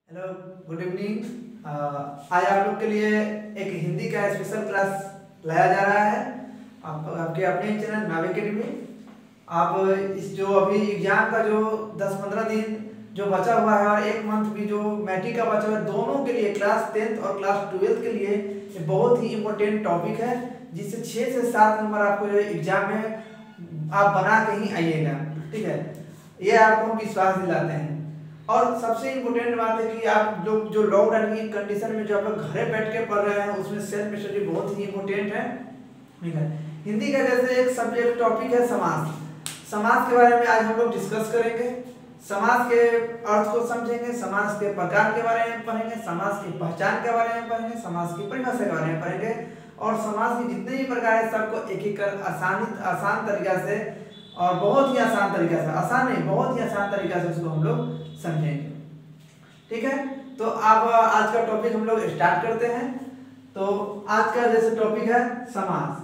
Hello, good evening. आज आप लोग के लिए एक हिंदी का स्पेशल क्लास लाया जा रहा है आपके अपने चैनल नावे अकेडमी। आप इस जो अभी एग्जाम का जो 10-15 दिन जो बचा हुआ है और एक मंथ भी जो मैट्रिक का बचा हुआ है, दोनों के लिए क्लास 10th और क्लास 12th के लिए ये बहुत ही इम्पोर्टेंट टॉपिक है, जिससे 6 से 7 नंबर आपको जो एग्जाम में आप बना के ही आइएगा। ठीक है, ये आपको विश्वास दिलाते हैं। और सबसे इम्पोर्टेंट बात है कि आप लोग जो लॉकडाउन की कंडीशन में जो आप लोग घरे बैठ के पढ़ रहे हैं, उसमें सेल्फ स्टडी बहुत ही इम्पोर्टेंट है। ठीक है, हिंदी का जैसे एक सब्जेक्ट टॉपिक है समास। समास के बारे में आज हम लोग डिस्कस करेंगे। समास के अर्थ को समझेंगे, समास के प्रकार के बारे में पढ़ेंगे, समास की पहचान के बारे में पढ़ेंगे, समास की परिभाषा के बारे में पढ़ेंगे और समास के जितने भी प्रकार है सबको एक एक कर आसान तरीका से और बहुत ही आसान तरीका से, आसान नहीं बहुत ही आसान तरीका से उसको हम लोग समझेंगे। ठीक है, तो अब आज का टॉपिक हम लोग स्टार्ट करते हैं। तो आज का जैसे टॉपिक है समास।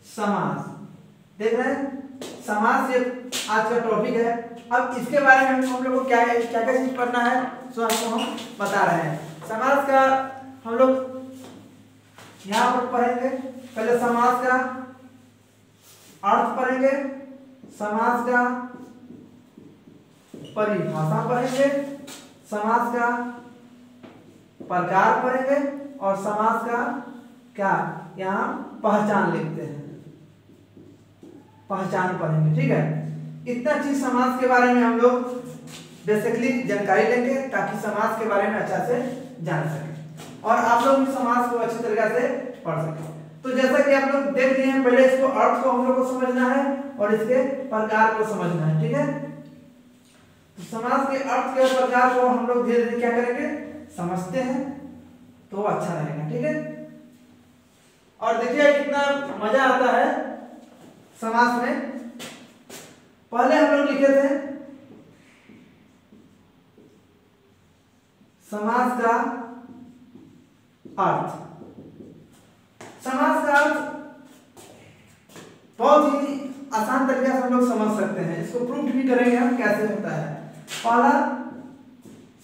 समास देख रहे हैं, समास ये आज का टॉपिक है। अब इसके बारे में हम लोग को क्या क्या चीज पढ़ना है सो आपको हम बता रहे हैं। समास का हम लोग यहाँ पर पढ़ेंगे। पहले समास का अर्थ पढ़ेंगे, समास का परिभाषा पढ़ेंगे, समास का प्रकार पढ़ेंगे और समास का क्या यहाँ पहचान लिखते हैं, पहचान पढ़ेंगे। ठीक है, इतना चीज समास के बारे में हम लोग बेसिकली जानकारी लेंगे ताकि समास के बारे में अच्छा से जान सकें और आप लोग भी समास को अच्छी तरीके से पढ़ सकें। तो जैसा कि आप लोग देख लिए हैं, पहले इसको अर्थ को हम लोग को समझना है और इसके प्रकार को समझना है। ठीक है, तो समास के अर्थ के प्रकार को हम लोग धीरे धीरे क्या करेंगे समझते हैं तो अच्छा रहेगा। ठीक है, और देखिए कितना मजा आता है समास में। पहले हम लोग लिखे थे समास का अर्थ। समास का अर्थ बहुत ही आसान तरीके से हम लोग समझ सकते हैं। इसको प्रूफ भी करेंगे हम कैसे होता है। पहला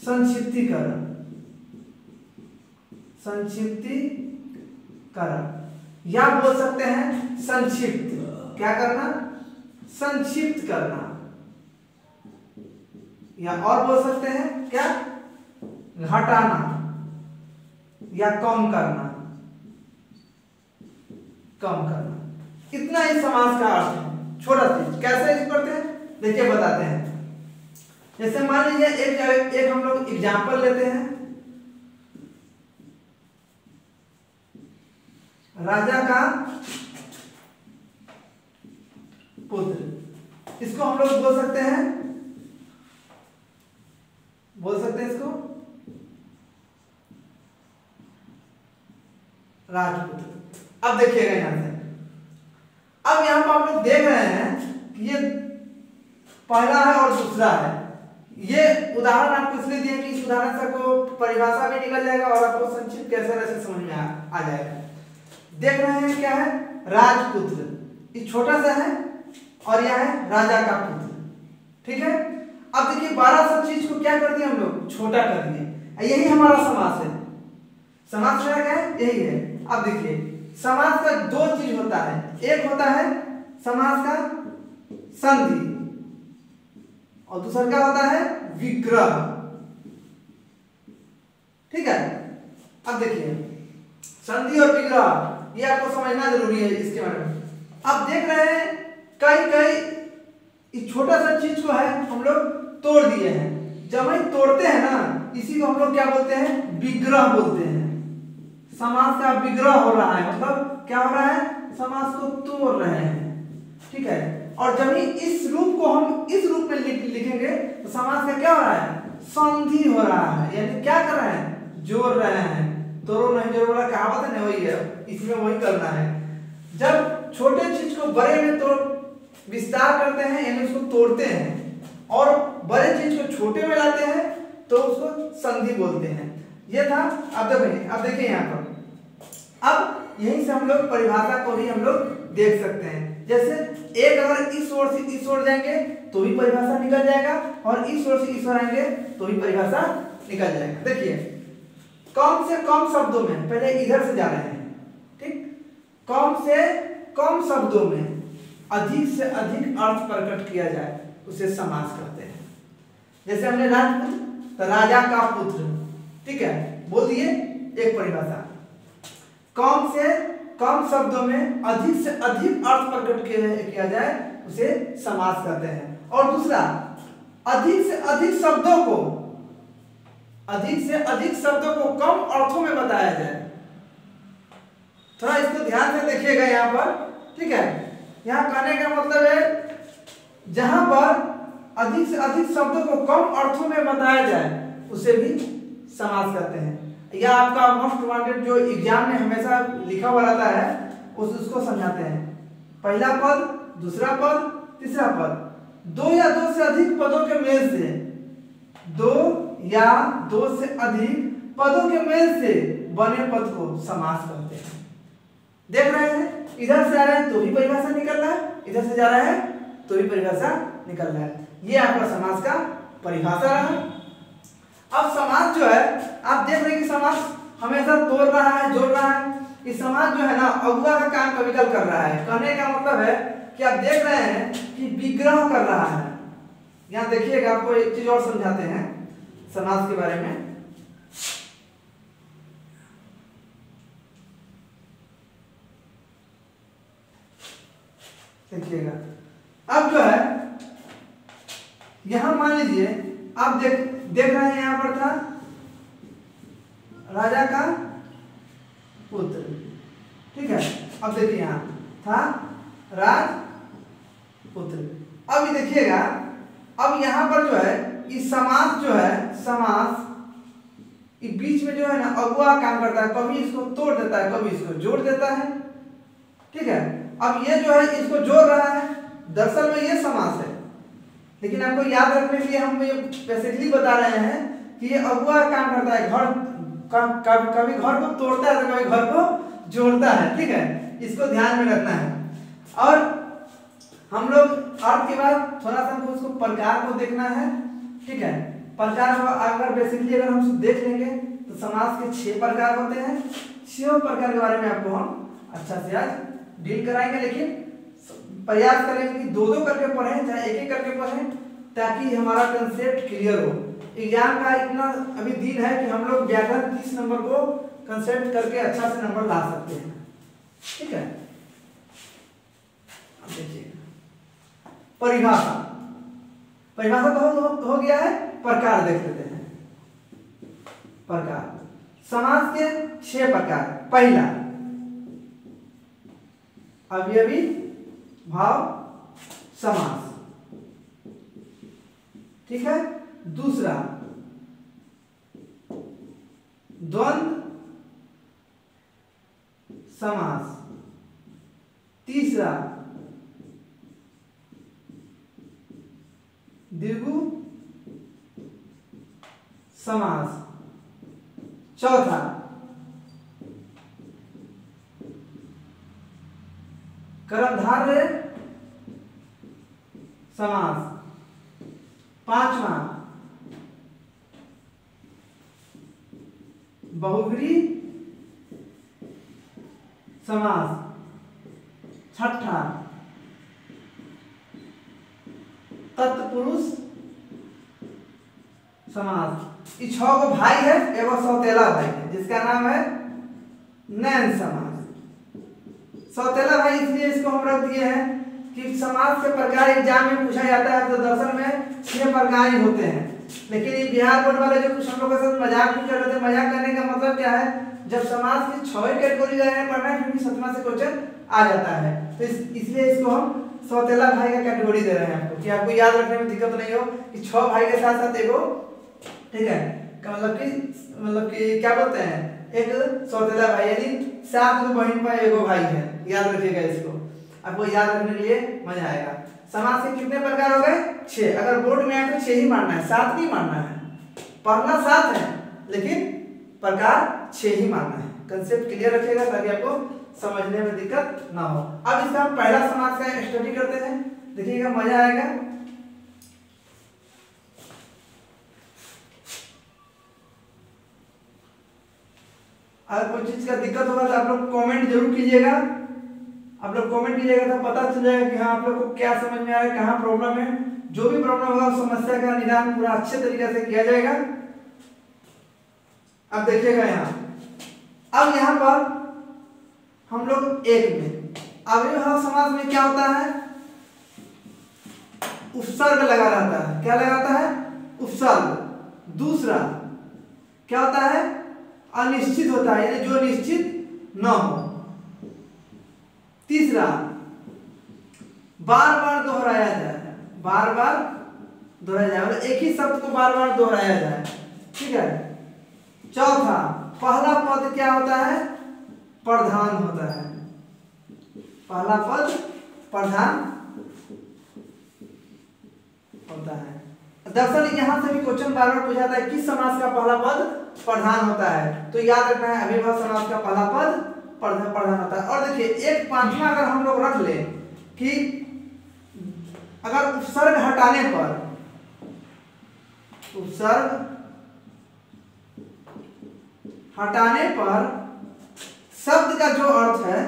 संक्षिप्तीकरण, संक्षिप्तीकरण या बोल सकते हैं संक्षिप्त। क्या करना? संक्षिप्त करना। या और बोल सकते हैं क्या? घटाना या कम करना, कम करना। इतना ही समास का अर्थ है, छोटा चीज। कैसे इसको करते हैं देखिए बताते हैं। जैसे मान लीजिए एक हम लोग एग्जाम्पल लेते हैं, राजा का पुत्र। इसको हम लोग बोल सकते हैं इसको राजपुत्र। अब देखिएगा यहां से, अब यहां पर आप लोग देख रहे हैं कि ये पहला है और दूसरा है। ये उदाहरण आपको इसलिए दिया कि इस उदाहरण से आपको परिभाषा भी निकल जाएगा और आपको संक्षिप्त कैसे वैसे समझ में आ जाएगा। देख रहे हैं क्या है? राजपुत्र। ये छोटा सा है और यह है राजा का पुत्र। ठीक है, अब देखिए 12 सब चीज को क्या कर दिया हम लोग छोटा कर दिए। यही हमारा समास है। समास क्या है? यही है। अब देखिए समास का दो चीज होता है। एक होता है समास का संधि और दूसरा क्या होता है? विग्रह। ठीक है, अब देखिए संधि और विग्रह ये आपको समझना जरूरी है इसके बारे में। अब देख रहे हैं कई इस छोटा सा चीज को है हम लोग तोड़ दिए हैं। जब हम तोड़ते हैं ना, इसी को हम लोग क्या बोलते हैं? विग्रह बोलते हैं। समास का विग्रह हो रहा है, मतलब क्या हो रहा है? समास को तोड़ रहे हैं। ठीक है, और जब ही इस रूप को हम इस रूप में लिखेंगे तो समास का क्या हो रहा है? संधि हो रहा है। यानी क्या कर रहे हैं? जोड़ रहे हैं। तोड़ो नहीं जोड़ो वाला कहावत है ना, वही है। इसमें वही करना है। जब छोटे चीज को बड़े में तोड़ विस्तार करते हैं यानी उसको तोड़ते हैं और बड़े चीज को छोटे में लाते हैं तो उसको संधि बोलते हैं। ये था। अब देखिए यहाँ पर, अब यहीं से हम लोग परिभाषा को भी हम लोग देख सकते हैं। जैसे एक अगर इस ओर से इस ओर जाएंगे तो भी परिभाषा निकल जाएगा, और इस ओर से इस ओर आएंगे तो भी परिभाषा निकल जाएगा। देखिए कम से कम शब्दों में, पहले इधर से जा रहे हैं, ठीक, कम से कम शब्दों में अधिक से अधिक अर्थ प्रकट किया जाए उसे समास कहते हैं। जैसे हमने राजपुत्र तो राजा का पुत्र, ठीक है, बोल दिए एक परिभाषा। कम से कम शब्दों में अधिक से अधिक अर्थ प्रकट किया जाए उसे समास कहते हैं। और दूसरा, अधिक से अधिक शब्दों को कम अर्थों में बताया जाए। थोड़ा इसको ध्यान से देखिएगा यहाँ पर, ठीक है। यहाँ कहने का मतलब है जहां पर अधिक से अधिक शब्दों को कम अर्थों में बताया जाए उसे भी समास कहते हैं। यह आपका मोस्ट वांटेड जो एग्जाम में हमेशा लिखा हुआ रहता है उसको समझाते हैं। पहला पद, दूसरा पद, तीसरा पद, दो या दो से अधिक पदों के मेल से, दो या दो से अधिक पदों के मेल से बने पद को समास कहते हैं। देख रहे हैं, इधर से आ रहे हैं तो भी परिभाषा निकल रहा है, इधर से जा रहा है तो भी परिभाषा निकल रहा है। ये आपका समास का परिभाषा रहा। अब समास जो है, आप देख रहे हैं कि समास हमेशा तोड़ रहा है, जोड़ रहा है। इस समास जो है ना अगुआ का काम कभी कल कर रहा है। कहने का मतलब है कि आप देख रहे हैं कि विग्रह कर रहा है। यहाँ देखिएगा, आपको एक चीज और समझाते हैं समास के बारे में। देखिएगा, अब जो है यहां मान लीजिए आप देख रहे हैं, यहां पर था राजा का पुत्र, ठीक है। अब देखिए यहां था राजपुत्र। अब ये देखिएगा, अब यहां पर जो है इस समास जो है, समास इस बीच में जो है ना अगुआ काम करता है, कभी इसको तोड़ देता है, कभी इसको जोड़ देता है, ठीक है। अब ये जो है इसको जोड़ रहा है, दरअसल में ये समास है, लेकिन आपको याद रखने के लिए हम ये बेसिकली बता रहे हैं कि ये अगुआ काम करता है, कभी घर को तोड़ता है तो कभी घर को जोड़ता है, ठीक है। इसको ध्यान में रखना है। और हम लोग अर्थ के बाद थोड़ा सा हमको उसको प्रकार को देखना है, ठीक है। प्रकार को अगर बेसिकली अगर हम देख लेंगे तो समास के 6 प्रकार होते हैं। 6 प्रकार के बारे में आपको हम अच्छा से आज डील कराएंगे, लेकिन प्रयास करेंगे कि 2-2 करके पढ़ें, चाहे 1-1 करके पढ़ें, ताकि हमारा कंसेप्ट क्लियर हो। एग्जाम का इतना अभी दिन है कि हम लोग व्याकरण 30 नंबर को कंसेप्ट करके अच्छा से नंबर ला सकते हैं, ठीक है। अब देखिए परिभाषा तो हो गया है। प्रकार देख लेते हैं। प्रकार, समास के 6 प्रकार। पहला अवयवी भाव समास, ठीक है। दूसरा द्वंद्व समास। तीसरा द्विगु समास। चौथा कर्मधारय समास। पांचवा बहुव्रीहि समास। छठा तत्पुरुष समास। ये 6 को भाई है, एगो सौतेला भाई है जिसका नाम है नैन समास। सौतेला भाई इसलिए इसको हम रख दिए हैं कि समास के प्रकार एग्जाम में पूछा जाता है, तो दरअसल में 6 प्रकार ही होते हैं। लेकिन ये बिहार बोर्ड वाले जो कुछ हम लोग के साथ मजाक भी कर रहे थे, मजाक करने का मतलब क्या है, जब समास की 6 कैटेगरी पढ़ना है क्योंकि 7वां से क्वेश्चन आ जाता है, तो इसलिए इसको हम सौतेला भाई का कैटेगरी दे रहे हैं आपको, कि आपको याद रखने में दिक्कत नहीं हो कि 6 भाई के साथ साथ एगो, ठीक है, मतलब कि क्या बोलते हैं, एक सौतेला भाई, यानी 7 गो बहन पर एगो भाई है। याद रखिएगा इसको, आपको याद रखने के लिए मजा आएगा। समास के कितने प्रकार हो गए? 6। अगर बोर्ड में आए तो 6 ही मानना है, 7 नहीं मानना है। पढ़ना 7 है लेकिन प्रकार 6 ही मानना है। कंसेप्ट क्लियर रखिएगा ताकि आपको समझने में दिक्कत ना हो। अब इसका हम पहला समास का स्टडी करते हैं, देखिएगा मजा आएगा। अगर कोई चीज का दिक्कत होगा तो आप लोग कमेंट जरूर कीजिएगा, आप लोग कमेंट कीजिएगा तो पता चल जाएगा कि हाँ आप लोग को क्या समझ में आया, कहाँ प्रॉब्लम है। जो भी प्रॉब्लम होगा उस समस्या का निदान पूरा अच्छे तरीके से किया जाएगा। अब देखिएगा यहाँ, अब यहाँ पर हम लोग एक में अव्ययभाव समास में क्या होता है, उपसर्ग लगा रहता है। क्या लगाता है? उपसर्ग। दूसरा क्या होता है? अनिश्चित होता है, यानी जो निश्चित न हो। तीसरा बार बार दोहराया जाए, बार बार दोहराया जाए, मतलब एक ही शब्द को बार बार दोहराया जाए, ठीक है। चौथा पहला पद क्या होता है? प्रधान होता है। पहला पद प्रधान होता है। दरअसल यहां से भी क्वेश्चन बार बार पूछा जाता है किस समास का पहला पद प्रधान होता है, तो याद रखना है अव्ययभाव समास का पहला पद प्रधान होता है। और देखिए एक पांचवा अगर हम लोग रख ले कि अगर उपसर्ग हटाने पर, उपसर्ग हटाने पर शब्द का जो अर्थ है,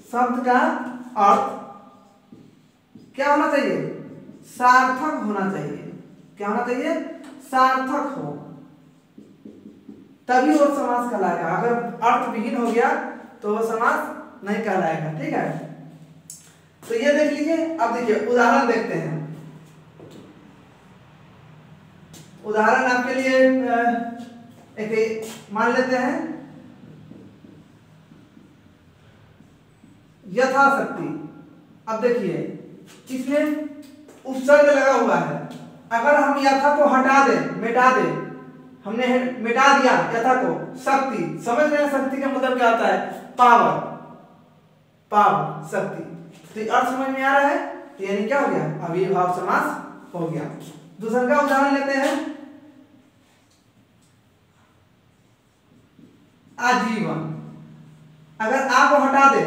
शब्द का अर्थ क्या होना चाहिए? सार्थक होना चाहिए। क्या होना चाहिए? सार्थक हो, तभी वो समास कहलाएगा। अगर अर्थ विहीन हो गया तो वो समास नहीं कहलाएगा, ठीक है। तो ये देख लीजिए। अब देखिए उदाहरण देखते हैं। उदाहरण आपके लिए एक मान लेते हैं, यथाशक्ति। अब देखिए इसमें उपसर्ग लगा हुआ है, अगर हम यथा को हटा दें, मिटा दें, हमने मिटा दिया यथा को, शक्ति, समझ रहे हैं शक्ति का मतलब क्या होता है? पावर, पावर, शक्ति। तो अर्थ समझ में आ रहा है, तो यानी क्या हो गया? अव्ययभाव समास हो गया। दूसरा का उदाहरण लेते हैं, आजीवन। अगर आ को हटा दे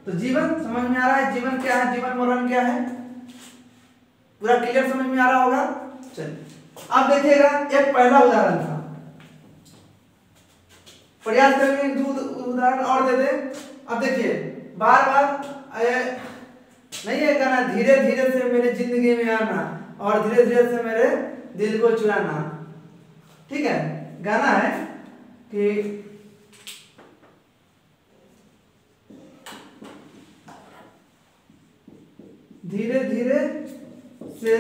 तो जीवन, समझ में आ रहा है? जीवन क्या है, जीवन मरण क्या है, पूरा क्लियर समझ में आ रहा होगा। चलिए अब देखिएगा एक पहला उदाहरण था, प्रयास करेंगे एक उदाहरण और दे दे। अब देखिए बार बार नहीं है गाना, धीरे धीरे से मेरे जिंदगी में आना और धीरे धीरे से मेरे दिल को चुराना, ठीक है। गाना है कि धीरे धीरे से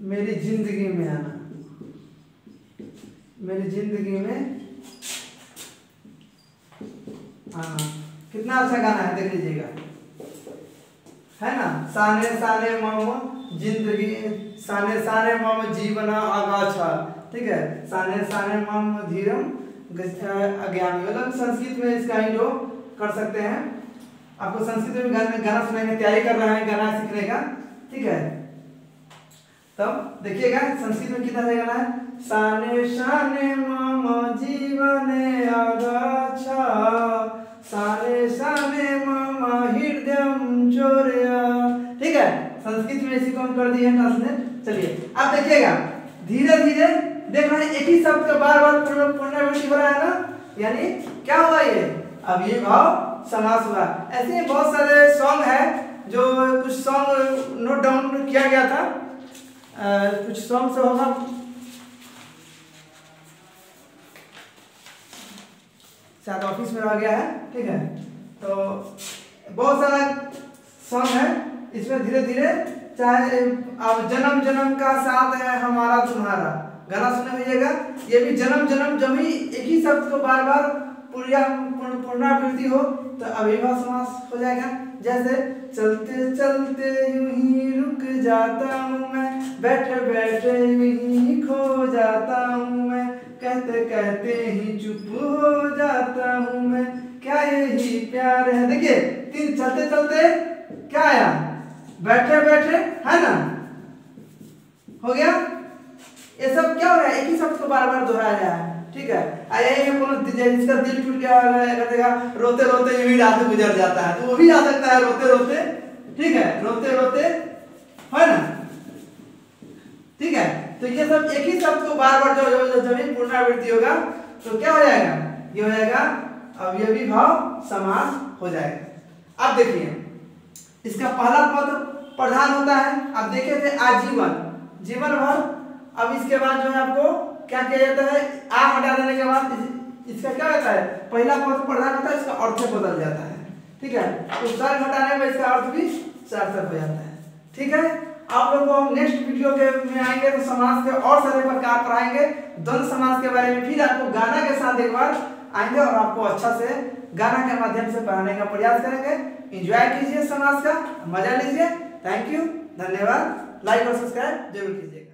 मेरी जिंदगी में आना, मेरी जिंदगी में आना। कितना अच्छा गाना है, देख लीजिएगा, है ना। साने साने मम जिंदगी, साने साने मम जीवन आगाछा, ठीक है। साने साने मम धीरम अज्ञानी, मतलब संस्कृत में इसका ही जो कर सकते हैं। आपको संस्कृत में गाना सुनाएंगे, तैयारी कर रहे हैं गाना सीखने का, ठीक है। तब देखिएगा संस्कृत में कितना गाना है, साने शाने मम जीवने आगाछा, साने साने मम हृदयम चोरया, ठीक है। संस्कृत में इसी को हम कर दिए ट्रांसलेट। चलिए अब देखिएगा, धीरे धीरे देख रहे हैं एक ही शब्द का बार बार पुनरावृत्ति हो रहा है ना, यानी क्या हुआ? ये अव्ययभाव समास हुआ। ऐसे बहुत सारे सॉन्ग है, जो कुछ सॉन्ग नोट डाउन किया गया था, कुछ सॉन्ग से होगा, शायद ऑफिस में रह गया है, ठीक है। तो बहुत सारा सॉन्ग है इसमें, धीरे धीरे, चाहे अब जन्म जन्म का साथ है हमारा तुम्हारा, गाना सुने होइएगा। ये भी जन्म जन्म, जब ही एक ही शब्द को बार बार पुनरावृत्ति हो तो अव्ययभाव समास हो जाएगा। जैसे चलते चलते यूं ही रुक जाता हूँ मैं, बैठे बैठे यूं ही खो जाता हूँ मैं, कहते कहते ही चुप हो जाता हूँ मैं, क्या यही प्यार है। देखिए तीन, चलते चलते क्या आया? बैठे बैठे, है ना, हो गया। ये सब क्या हो रहा है? एक ही शब्द को बार बार दोहराया जा रहा है, ठीक है। यही में कोनो जिसका दिल टूट गया कहतेगा रोते रोते यूं ही रात गुजर जाता है, तो वो भी आ सकता है रोते रोते, ठीक है, रोते रोते, है ना, ठीक है। तो ये सब एक ही शब्द को बार बार जब ही पुनरावृत्ति होगा तो क्या हो जाएगा, ये हो जाएगा अवयवी भाव समास हो जाएगा। अब देखिए इसका पहला पद प्रधान होता है, आप देखे थे आजीवन, जीवन भर। अब इसके बाद जो है आपको क्या किया जाता है, आ हटा देने के बाद इसका क्या होता है, पहला पद प्रधान होता है, इसका अर्थ बदल जाता है, ठीक है। तो सर्ग हटाने पर इसका अर्थ भी सार्थक हो जाता है, ठीक है। आप लोगों को हम नेक्स्ट वीडियो के में आएंगे तो समास के और सारे प्रकार पढ़ाएंगे, द्वंद्व समास के बारे में फिर आपको गाना के साथ एक बार आएंगे और आपको अच्छा से गाना के माध्यम से पढ़ाने का प्रयास करेंगे। एंजॉय कीजिए समास का, मजा लीजिए। थैंक यू, धन्यवाद। लाइक और सब्सक्राइब जरूर कीजिए।